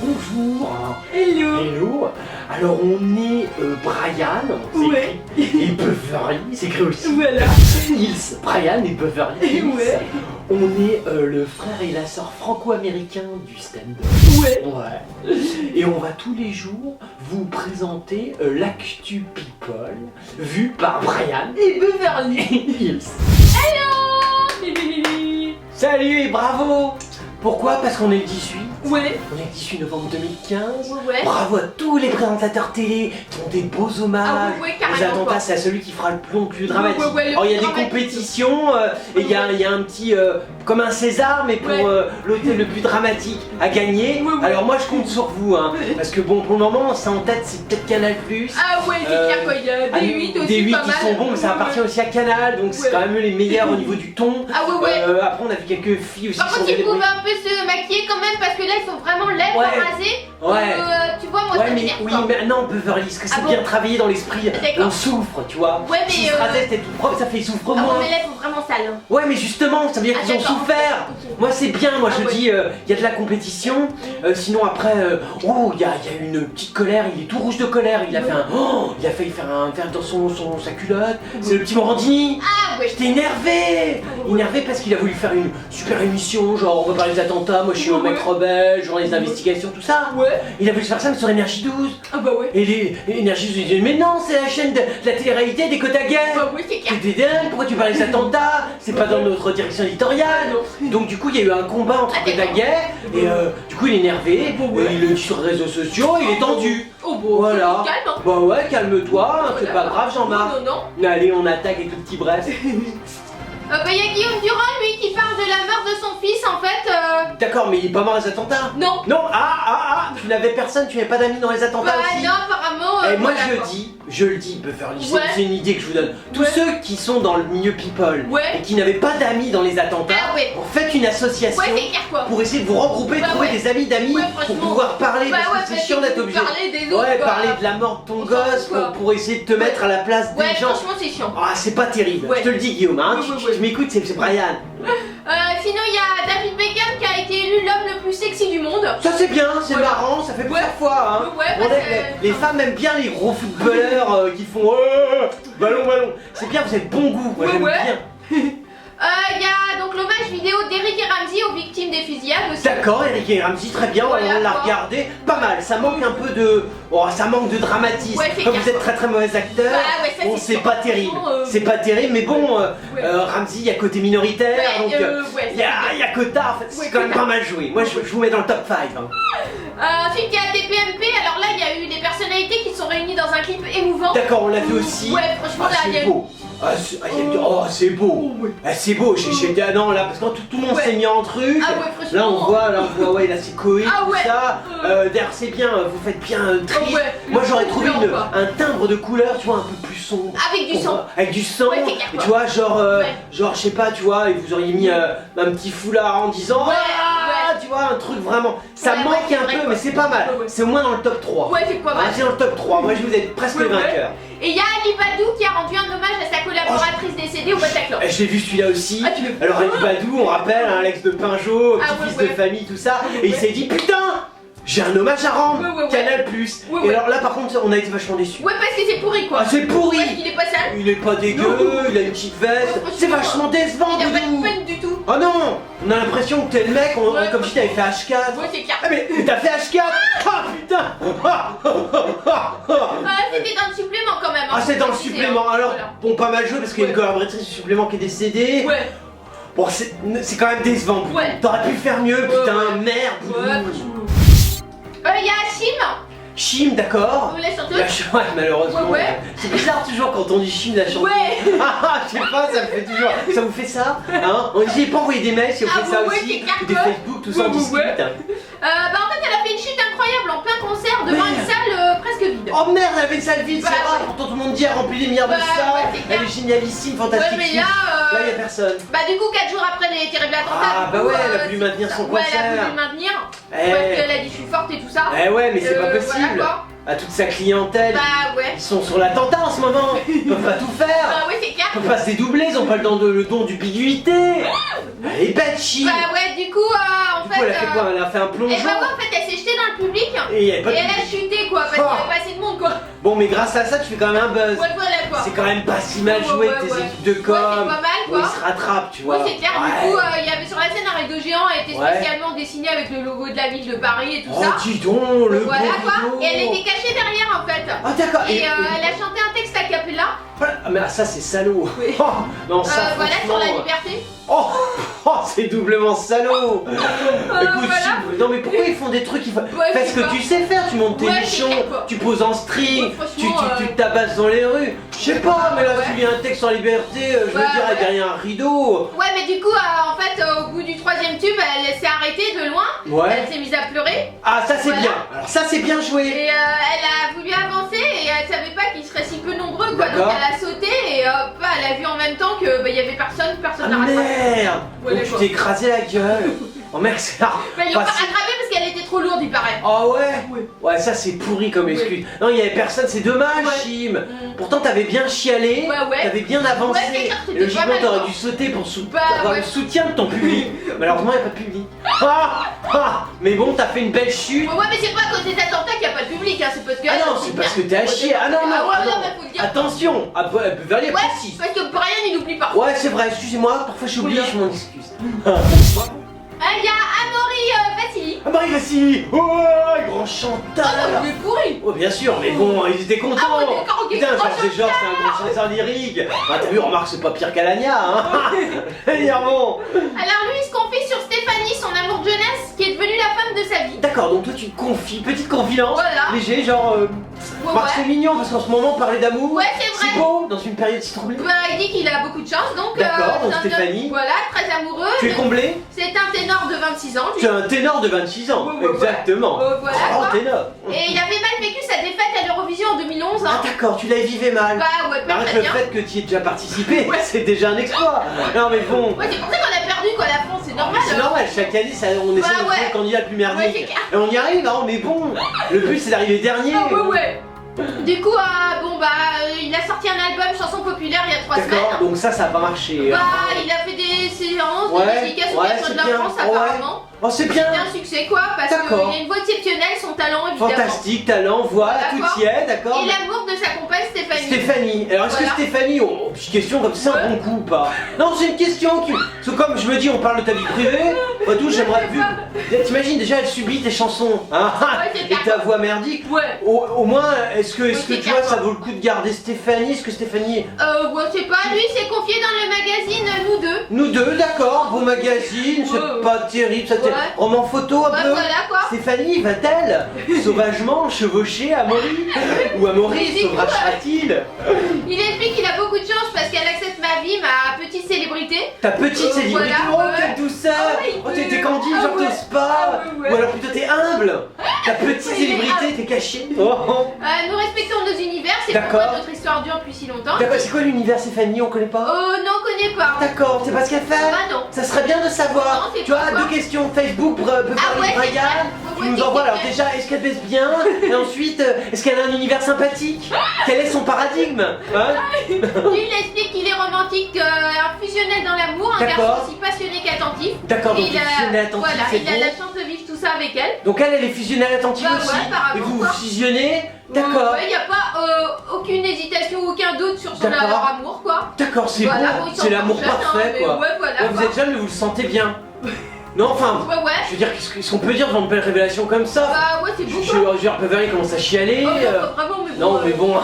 bonjour. Hello. Hello. Alors on est Brian, Ouais. et Beverly, c'est écrit aussi. Voilà. Hills, Brian et Beverly Hills. Ouais. On est le frère et la sœur franco-américain du stand-up. Ouais. Ouais. Et on va tous les jours vous présenter l'actu people vu par Brian Et Beverly. Hills. Hello. Salut et bravo. Pourquoi? Parce qu'on est le 18. Ouais. On est le 18 novembre 2015. Ouais. Bravo à tous les présentateurs télé qui ont des beaux hommages. Ah ouais, Les carrément, attentats, quoi. c'est à celui qui fera le plomb le plus dramatique. Ouais, Alors il y a des dramatique. compétitions et il y a un petit comme un César mais pour Ouais. l'hôtel le plus dramatique à gagner. Ouais. Alors moi je compte sur vous hein, Ouais. parce que bon pour le moment c'est en tête, c'est peut-être Canal+. Ah ouais, c'est clair quoi, il y a des 8 aussi Des 8 pas qui mal. sont bons mais ça appartient aussi à Canal donc c'est Ouais. quand même eux les meilleurs au niveau du ton. Ah ouais. Après on a vu quelques filles aussi Par qui sont contre, ils bien pouvaient un peu se maquiller quand même parce que là, ils sont vraiment lèvres Ouais. rasées. Ouais. Tu vois, moi, Ouais ça mais m'énerve oui pas. mais non Beverly parce que c'est Ah bien bon travaillé dans l'esprit, D'accord. on souffre tu vois. Ouais, mais, Si se rasait c'était tout propre ça fait souffre Ah moins. ouais, mais là, ils sont vraiment sales. Hein. Ouais mais justement ça veut dire Ah, qu'ils ont d'accord. souffert. Ok. Moi c'est bien, moi Ah je ouais. dis il y a de la compétition, sinon après il y a une petite colère, il est tout rouge de colère, il a fait un il a failli faire un verre dans sa culotte, c'est le petit Morandini. Ah ouais. J'étais énervé, énervé parce qu'il a voulu faire une super émission, genre on va parler des attentats, moi je suis un mec rebelle, journaliste d'investigation, tout ça. Ouais. Il a voulu faire ça mais sur Énergie 12. Ah bah ouais. Et les Énergie 12 ils disent mais non c'est la chaîne de la télé-réalité des quotas gays. Bah oui, c'est clair. T'es dingue, pourquoi tu parles des attentats? C'est pas dans notre direction éditoriale. Donc du coup il y a eu un combat entre Ah, quotas d'accord. gays et du coup il est énervé, il est sur les réseaux sociaux, il est tendu. Oh bon, Voilà. calme. Hein. Bah ouais calme-toi, c'est Voilà. pas grave Jean-Marc. Non, non. Allez on attaque avec le petit bref. Bah y a Guillaume Durand, lui, qui parle de la mort de son fils, en fait. D'accord mais il est pas mort des attentats? Non. Non, tu n'avais personne, tu n'avais pas d'amis dans les attentats Bah aussi? non, apparemment. Et moi voilà, quoi. je le dis, Beverly, Ouais. c'est une idée que je vous donne. Tous Ouais. ceux qui sont dans le milieu people Ouais. et qui n'avaient pas d'amis dans les attentats, Ah ouais. faites une association Ouais, c'est clair quoi. pour essayer de vous regrouper, Bah trouver ouais. des amis d'amis Ouais, pour franchement. pouvoir parler Bah parce que ouais, c'est chiant d'être obligé. parler des autres. Ouais, quoi. parler de la mort de ton On s'en gosse fout, quoi. pour essayer de te mettre à la place Ouais, des gens. franchement, c'est chiant. Ah, c'est pas terrible, Ouais. je te le dis Guillaume, hein, Ouais, tu ouais. m'écoutes, c'est Brian. Sinon, il y a David Beckham qui a été élu l'homme le plus sexy du monde. Ça c'est bien, c'est Voilà. marrant, ça fait Ouais. plusieurs fois. Hein. Ouais, On bah, aime- c'est- les femmes aiment bien les gros footballeurs qui font ballon. C'est bien, vous avez bon goût, moi Ouais, j'aime ouais. bien. Il y a donc l'hommage vidéo d'Eric et Ramsey aux victimes des fusillades aussi. D'accord, Eric et Ramsey, très bien, Voilà, on l'a quoi. regardé, pas mal, ça manque un peu de... Oh, ça manque de dramatisme, Ouais, c'est comme clair. vous êtes très très mauvais acteur, Bah ouais, ça, bon c'est c'est sûr. pas terrible, Franchement, c'est pas terrible, mais bon, Ouais. Ramsey, il y a côté minoritaire, Ouais, donc ouais, il y a quota, en fait, c'est Ouais, quand même quota. pas mal joué, moi je vous mets dans le top 5. Hein. Ensuite, il y a TPMP. Alors là, il y a eu des personnalités qui sont réunies dans un clip émouvant. D'accord, on l'a vu aussi. Ouais, franchement, Ah, là, il y a c'est eu. beau. C'est beau. Ouais. Ah, c'est beau. Ah, non, là, parce que quand tout le monde Ouais. s'est mis en truc. Ah ouais, franchement. Là, on voit, ouais, là, c'est Koé, Ah tout ouais. ça. D'ailleurs, c'est bien, vous faites bien triste. Ouais, Moi, le j'aurais fond trouvé blanc, quoi. un timbre de couleur, tu vois, un peu plus sombre. Avec du sang. Avec du sang. Ouais, c'est clair, Et quoi. tu vois, Ouais. genre, je sais pas, tu vois, et vous auriez mis un petit foulard en disant. Ouais, Ah, ouais. tu vois, un truc vraiment. Ça Ouais, manque ouais, c'est un vrai, peu, quoi. mais c'est pas mal. Ouais, ouais. C'est au moins dans le top 3. Ouais, c'est pas mal. C'est dans le top 3. Moi, je vous ai presque Ouais, le ouais. vainqueur. Et il y a Ali Badou qui a rendu un hommage à sa collaboratrice décédée au Bataclan. Je l'ai vu celui-là aussi. Ah, tu l'as vu? Alors Ali Badou, on rappelle, hein, Alex de Pinjot, Ah, petit-fils ouais, de ouais. famille, tout ça. Ouais, Et il ouais. s'est dit putain, j'ai un hommage à rendre. Ouais, ouais, ouais. Canal+. Ouais, Et ouais. alors là, par contre, on a été vachement déçus. Ouais, parce que c'est pourri quoi. Ah, c'est pourri. Parce qu'il est pas sale. Il est pas dégueu, Non. il a une petite veste. Ouais, C'est franchement, vachement décevant, Il a pas Doudou. de peine du tout. Oh non, on a l'impression que t'es le mec, Ouais, comme si t'avais fait H4. Ouais, c'est clair. Ah mais t'as fait H4. Ah putain. C'était dans le supplément quand même. hein. Ah, c'est dans le C'était, supplément. Alors, voilà. bon, pas mal joué parce qu'il y a une Ouais. collaboratrice du supplément qui est décédée. Ouais. Bon, c'est quand même décevant. Doudou. Ouais. T'aurais pu faire mieux, putain, ouais. merde. Doudou. Ouais, franchement. Il y a Hachim. Chim, d'accord. La chanteuse. Ouais, malheureusement. Ouais, ouais. C'est bizarre toujours quand on dit Chim, la chanteuse. Ouais. Ah, je sais pas, ça me fait toujours. Ça vous fait ça hein? On dit pas envoyer des mails si vous Ah, faites ça ouais, ouais, aussi. c'est clair Ou des que- Facebook, tout ça, on Ouais, ouais, discute. ouais. En fait, elle a fait une chute incroyable en plein concert devant Merde. une salle presque vide. Oh merde, elle avait une salle vide, Bah, c'est vrai. ouais. Pourtant, tout le monde dit elle remplit des milliards de Bah, salles. ouais, c'est clair. Elle est génialissime, Ouais, fantastique. mais là, Là, y a personne. bah du coup 4 jours après les terribles attentats. Ah, du bah coup, ouais, elle a voulu maintenir son Ouais, elle a concert. voulu le maintenir. Eh. Parce qu'elle a dit je suis forte et tout ça. Eh ouais, mais c'est pas possible. Voilà, quoi. À toute sa clientèle, Bah ouais. ils sont sur l'attentat en ce moment. Ils peuvent pas tout faire. Bah ouais, c'est clair. Ils peuvent pas se dédoubler, ils ont pas le don d'ubiquité. Elle est bête, Chim. Bah ouais, du coup, en Du fait. coup, elle a fait quoi? Elle a fait un plongeon. Et bah ouais, en fait, elle s'est jetée dans le public Et il y avait pas Et de elle a public. chuté quoi, parce qu'il y avait pas assez de monde quoi. Bon, mais grâce à ça, tu fais quand même un buzz. Ouais, voilà quoi. C'est quand même pas si mal joué de tes équipes de com. Ouais, c'est pas mal Où ils quoi. se rattrapent, tu vois. Oui, c'est clair, Ouais. du coup, il y avait sur la scène un rideau géant, elle était Ouais. spécialement dessinée avec le logo de la ville de Paris et tout Oh, ça. dis donc, le Voilà beau quoi. rideau. Et elle était cachée derrière en fait. Ah, d'accord. Et elle a chanté un texte a cappella. Ah, mais ça, c'est salaud. Oui. Oh, non, ça, Voilà sur franchement, la liberté. Oh, oh, c'est doublement salaud. Écoute, voilà. non mais pourquoi ils font des trucs, Ouais, fais je ce sais que pas. tu sais faire, tu montes tes Ouais, c'est nichons, clair, quoi. tu poses en string, Ouais, franchement, tu te tabasses dans les rues. Je sais pas, mais là Ouais. tu lis un texte en liberté, je veux Ouais, dire, ouais. derrière un rideau. Ouais, mais du coup, en fait, au bout du 3e tube, elle s'est arrêtée de loin. Ouais. Elle s'est mise à pleurer. Ah, ça c'est Voilà. bien, alors ça c'est bien joué. Et elle a voulu avancer et elle savait pas qu'ils seraient si peu nombreux quoi. Donc D'accord. elle a sauté et hop, elle a vu en même temps que il y avait personne Ah l'a rattrapée. merde. Ouais, Donc tu d'accord. t'es écrasé la gueule. Oh merde, c'est Mais ils l'ont pas facile. rattrapée parce qu'elle était trop lourde, il paraît. Ah ouais. Ouais. Ouais, ça c'est pourri comme Ouais. excuse. Non, il y avait personne, c'est dommage, Ouais. Chim. Mm. Pourtant, t'avais bien chialé, Ouais. t'avais bien avancé. Ouais, c'est clair, c'était Et logiquement, pas mal, t'aurais quoi. dû sauter pour Bah, avoir ouais. le soutien de ton public. Malheureusement, il n'y a pas de public. Mais bon, t'as fait une belle chute. Ouais, mais c'est pas à cause des attentats qu'il n'y a pas de public, hein, c'est parce que. Ah non, c'est parce que t'es à chier. Ah non, non, ouais, ah non. mais faut le dire. Attention, Beverly est Ouais, précise. parce que Brian il oublie pas. Ouais, c'est vrai, excusez-moi, parfois j'oublie, Oui, je m'en excuse. Il y a Amaury Vassili. Ah, Marie Vassili. Oh, grand Oh chanteur. non, il est pourri. Oh bien sûr, mais bon, ils étaient contents. Ah ouais, d'accord, ok. Putain, Grand Georges et Georges, c'est un grand chanteur lyrique. Ah t'as vu, remarque, c'est pas pire qu'Alania, hein. Dire bon. Alors lui, il se confie sur Stéphanie, son amour de jeunesse, qui est devenue la femme de sa vie. D'accord, donc toi tu te confies, petite confidence, Voilà. léger, genre... Ouais, Marc, ouais. c'est mignon parce qu'en ce moment, parler d'amour, Ouais, c'est vrai. c'est beau dans une période si troublée. Bah, il dit qu'il a beaucoup de chance, donc. D'accord, donc c'est un homme, Stéphanie. Voilà, très amoureux. Tu es comblé. C'est un ténor de 26 ans. lui. Tu es un ténor de 26 ans, Ouais, ouais, exactement. Voilà, Grand quoi. ténor. Et il avait mal vécu sa défaite à l'Eurovision en 2011. Ah Hein. d'accord, tu l'as vivé mal. Bah ouais, pas Arrête très le bien. fait que tu y aies déjà participé, Ouais. c'est déjà un exploit. Non mais bon. Ouais, c'est pour ça qu'on a perdu quoi, la France, c'est normal. C'est normal, chaque année ça, on essaie de trouver ouais. le candidat le plus Ouais, merdique. c'est clair. Et on y arrive, hein, mais bon, le but c'est d'arriver dernier. Ah ouais. Du coup, il a sorti un album chanson populaire il y a 3 semaines. D'accord, donc ça va marcher. Bah, il a fait des séances, Ouais, des dédicaces au ouais, théâtre c'est de la bien. France Ouais. apparemment. Oh c'est bien. C'était un succès quoi, parce qu'il D'accord. a une voix exceptionnelle, son talent évidemment. Fantastique, talent, voix, D'accord. tout y est, d'accord. Et l'amour de sa compagne Stéphanie. Stéphanie, alors est-ce Voilà. que Stéphanie, petite question comme ça, un bon coup ou pas? Non, c'est une question qui. Parce que comme je me dis, on parle de ta vie privée, pas tout, j'aimerais vu. T'imagines déjà, elle subit tes chansons, hein, Ouais, c'est et clair. ta voix merdique. Ouais. Au moins, est-ce que c'est tu vois, clair, ça quoi. vaut le coup de garder Stéphanie? Est-ce que Stéphanie. Ouais, c'est pas lui, s'est confié dans le magazine Nous Deux. Nous deux, d'accord, beau magazine, c'est Ouais. pas terrible, ça Ouais. roman photo un Ouais, peu. voilà quoi. Stéphanie va-t-elle sauvagement chevaucher Amaury? Ou Amaury Mais du coup, sauvagera-t-il? Il explique qu'il a beaucoup de chance parce qu'elle accepte ma vie, ma petite célébrité. Ta petite célébrité, voilà, oh ouais. quelle douceur! Ah oui, Oh t'es oui. candide, Ah genre ouais. t'oses pas! Ah ouais, ouais. Ou alors plutôt t'es humble! Ta petite Oui, célébrité, mais t'es cachée! Oh, oh. Nous respectons nos univers, c'est D'accord. pourquoi notre histoire dure depuis si longtemps. D'accord, c'est quoi l'univers Stéphanie, on connaît pas? Oh non, on connaît pas. D'accord, c'est pas ce qu'elle fait? Bah non. Ça serait bien de savoir! Non, c'est Tu vois, pas quoi. 2 questions, Facebook, peut Ah ouais, c'est Brian, vrai. tu Ouais, nous c'est envoies alors vrai. déjà, est-ce qu'elle baisse bien? Et ensuite, est-ce qu'elle a un univers sympathique? Quel est son paradigme? Hein? Lui, il explique qu'il est romantique, un fusionnel dans l'amour, un D'accord. garçon aussi passionné qu'attentif. D'accord, donc Et il a- fusionnel attentif, Voilà, c'est il a bon. la chance de vivre tout ça avec elle. Donc elle est fusionnelle attentive Bah aussi. ouais, apparemment, Et vous quoi. fusionnez? D'accord. Il n'y a pas aucune hésitation, aucun doute sur son D'accord. leur amour, quoi. D'accord, c'est Voilà, bon. bon, ils sont C'est l'amour encore jeunes, parfait, hein, mais quoi. ouais, voilà, Ouais, vous quoi. êtes jeune, mais vous le sentez bien. Non, enfin, Ouais, ouais. je veux dire, qu'est-ce qu'on peut dire devant une belle révélation comme ça? Bah ouais, c'est Je beau, je- quoi. je veux dire, Beverly commence à chialer. Oh, pas vraiment, mais bon. Non, mais bon, quoi.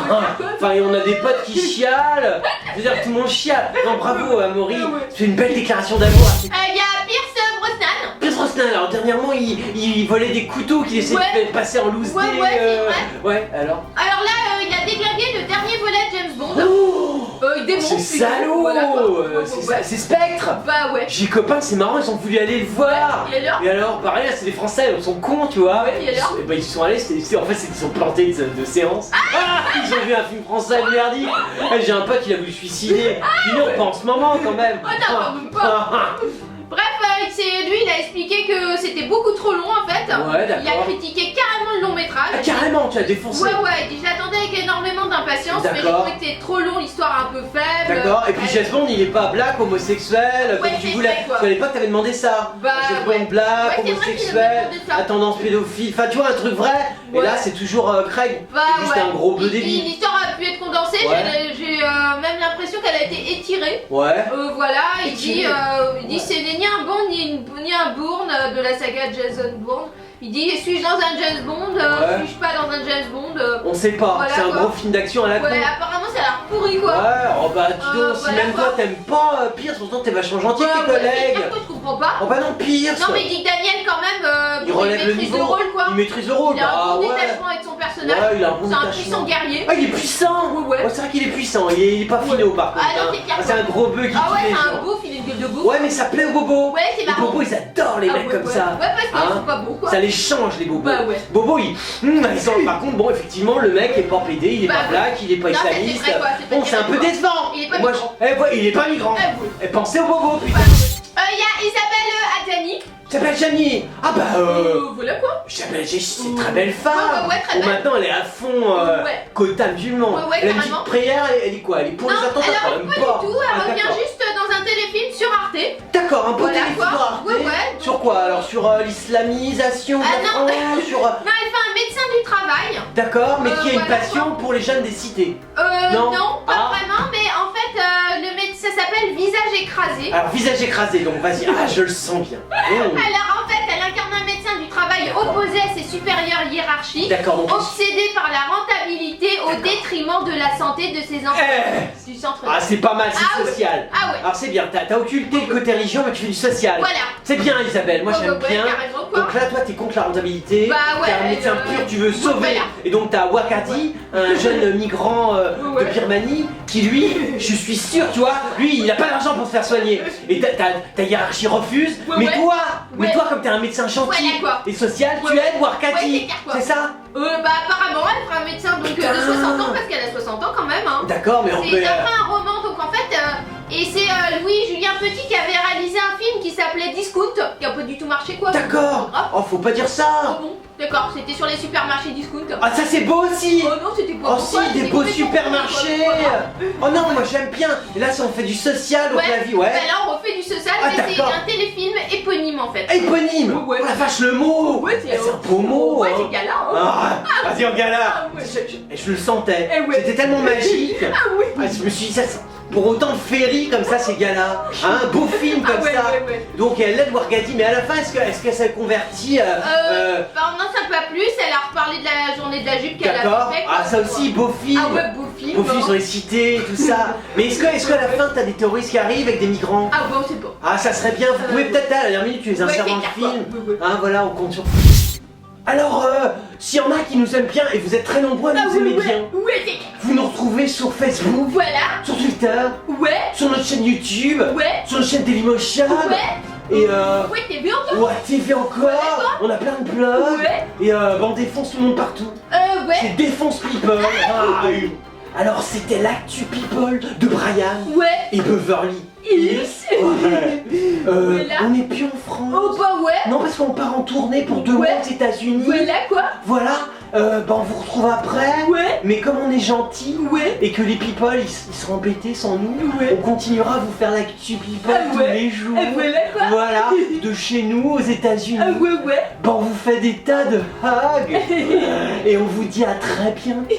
enfin, on a des potes qui chialent. Je veux dire, tout le monde chiale. Non, bravo, Amaury. Ouais, ouais. C'est une belle déclaration d'amour. Il y a Pierce Brosnan. Pierce Brosnan, alors dernièrement, il volait des couteaux qu'il essayait Ouais. de passer en loose Ouais, day, ouais, c'est vrai. Ouais, alors. Alors là, il a déglingué le dernier volet de James Bond. Oh, Il démonte. c'est plutôt, salaud. voilà, quoi. C'est Spectre. Bah ouais. J'ai copains, c'est marrant, ils ont voulu aller le voir. Et alors Et alors, pareil, là, c'est des Français, ils sont cons, tu vois. Ouais, et alors Ils sont allés, en fait, ils sont plantés de séance. Ah, ils ont vu un film français merdique. J'ai un pote qui a voulu se suicider. Non, pas en ce moment, quand même. Oh non, quand même pas. Bref, lui, il a expliqué que c'était beaucoup trop long en fait. Ouais, Il a d'accord. critiqué carrément le long métrage. Ah, carrément, tu as défoncé. Ouais, il dit je l'attendais avec énormément d'impatience, mais j'ai D'accord. trouvé que c'était trop long, l'histoire un peu faible. D'accord, et puis James Bond il est pas black, homosexuel, comme Ouais, tu c'est voulais. vrai, quoi. Parce qu'à l'époque t'avais demandé ça. Bah, James ouais. Bond black, Ouais, c'est vrai qu'il homosexuel, avait demandé ça. à tendance pédophile, enfin tu vois un truc vrai. Et Ouais. là c'est toujours Craig, Bah, c'est juste un gros bleu débile. L'histoire a pu être condensée, Ouais. j'ai même l'impression qu'elle a été étirée. Ouais. Voilà, il Étirée. dit c'est ni un Bond ni un Bourne de la saga Jason Bourne. Il dit suis-je dans un James Bond, Ouais. suis-je pas dans un James Bond On sait pas, Voilà, c'est un quoi. gros film d'action à la con. Ouais, apparemment ça a l'air pourri quoi. Ouais, oh bah dis donc, si voilà, même quoi. toi t'aimes pas Pierce, pourtant t'es vachement gentil avec tes Ouais, collègues. c'est clair que je comprends pas. Oh bah non, Pierce. Non mais Dick Daniel quand même, Il relève le maîtrise niveau. le rôle quoi. Il maîtrise le rôle, Il a un bah bon ouais. détachement avec son personnage. Ouais, il a un bon C'est un détachement. puissant guerrier. Ah il est puissant. Ouais. C'est vrai qu'il est puissant, il est pas finot par contre. Ah non, hein. c'est clair, Ah, c'est un gros bœuf qui Ah ouais, tue les c'est gens. un beauf, il a une gueule de beauf. Ouais mais ça plaît aux bobos. Ouais, c'est Les marrant. bobos ils adorent les Ah mecs ouais, comme ça. Ouais, parce qu'ils Hein sont pas beaux quoi. Ça les change les bobos. Bah ouais. Bobo ils sont par contre bon effectivement le mec est pas pédé, il est Bah pas ouais. black, il est pas Non, ça, c'est islamiste. vrai, quoi, c'est pas Bon c'est un peu direct, quoi. décevant. Il est pas Moi, migrant. il est pas migrant. Ouais. Et pensez au bobo putain. Il y a Isabelle Adjani. S'appelle Janie. Ah bah Voilà quoi. j'appelle Jessie, c'est une très belle femme. Ouais, très Bon, belle. maintenant elle est à fond Ouais. quota musulman. Ouais, Elle a une carrément. petite prière, elle est quoi? Elle est pour Non, les attentats elle quand arrive même pas du tout, elle Ah, revient d'accord. juste dans un téléfilm sur Arte. D'accord, un peu Voilà, téléphone quoi. sur Arte. Ouais, Sur donc, quoi alors? Sur l'islamisation de Ah, la non. France, sur... Non, elle fait un médecin du travail. D'accord, mais qui a une voilà, passion pour les jeunes des cités. Non, Non. pas Ah. vraiment, mais en fait, le médecin s'appelle Visage écrasé. Alors visage écrasé, donc vas-y, ah je le sens bien. Alors en fait, elle incarne un médecin du travail opposé à ses supérieurs hiérarchiques, D'accord, donc... obsédé par la rentabilité au D'accord. détriment de la santé de ses enfants. Du centre. Ah c'est pas mal, c'est Ah, ouais. social. Ah ouais. Alors c'est bien, t'as occulté le côté religion mais tu fais du social. Voilà. C'est bien Isabelle, moi Ouais, j'aime ouais, bien. carrément, quoi. Donc là toi t'es contre la rentabilité, Bah ouais, t'es un médecin pur, tu veux sauver. voilà. Et donc t'as Wakadi, un jeune migrant Ouais. de Birmanie, qui lui, je suis sûr, tu vois, lui il a pas d'argent pour se faire soigner. Et ta hiérarchie refuse, Ouais, mais ouais. toi, mais Ouais. toi comme t'es un médecin gentil Voilà, quoi. et social, Ouais. tu aides Ouais, Wakadi. c'est clair, quoi. C'est ça? Bah apparemment, elle fera un médecin donc de 60 ans parce qu'elle a 60 ans quand même. Hein. D'accord, mais on peut... C'est d'après un roman, donc en fait, et c'est Louis-Julien Petit qui avait réalisé un film qui s'appelait Discount, qui a pas du tout marché quoi. D'accord. Grave. Oh faut pas dire Oh ça. bon, d'accord, c'était sur les supermarchés Discount. Ah ça c'est beau aussi. Oh non, c'était pas Oh bon, si, quoi, des c'était beaux complètement supermarchés. con, quoi. Oh non, moi j'aime bien. Et là si on fait du social, donc Ouais. la vie, ouais. Bah là, on refait du social, Ah, mais c'est d'accord. un téléfilm éponyme en fait. Éponyme. Ouais. Oh la vache le mot. Ouais, Eh, c'est un beau mot. Ouais, hein. c'est gala, hein. Ah, vas-y en gala. Ah, ouais. Je le sentais. Eh ouais. C'était tellement magique. Ah oui. Ah, je me suis dit ça. Pour autant de féerie comme ça, c'est gala. Hein, un beau film comme Ah ouais, ça. ouais. Donc elle aide Wargadi, mais à la fin, est-ce que ça convertit Bah non, ça pas plus, elle a reparlé de la journée de la jupe qu'elle a D'accord. fait. Ah ça aussi, beau film. Ah ouais, beau film. Beau film hein. sur les cités, tout ça. Mais est-ce qu'à la fin, t'as des terroristes qui arrivent avec des migrants? Ah bon, c'est pas. Ah ça serait bien, vous pouvez peut-être à la dernière minute tu les insères Ouais, dans le c'est clair, film. quoi. Ouais, ouais. Hein voilà, on compte sur... Alors s'il y en a qui nous aiment bien, et vous êtes très nombreux à Ah nous ouais, aimer ouais. bien, Ouais, c'est clair. vous nous retrouvez sur Facebook, Voilà. sur Twitter, Ouais. sur notre chaîne YouTube, Ouais. sur notre chaîne Dailymotion, Ouais. et Ouais, t'es bien toi. ouais, TV encore, on a plein de blogs, Ouais. et bah, on défonce tout le monde partout. Ouais. C'est Défonce People. Ah, alors c'était l'actu People de Brian Ouais. et Beverly. Hills. Ouais. Voilà. On n'est plus en France. Oh bah ouais. Non, parce qu'on part en tournée pour 2 mois Ouais. aux États-Unis. Voilà quoi. Voilà, bah on vous retrouve après. Ouais. Mais comme on est gentil Ouais. et que les people ils seront embêtés sans nous, Ouais. on continuera à vous faire l'actu people Ah tous ouais. les jours. Voilà quoi. Voilà, de chez nous aux États-Unis. Ah ouais. Bah on vous fait des tas de hugs et on vous dit à très bientôt.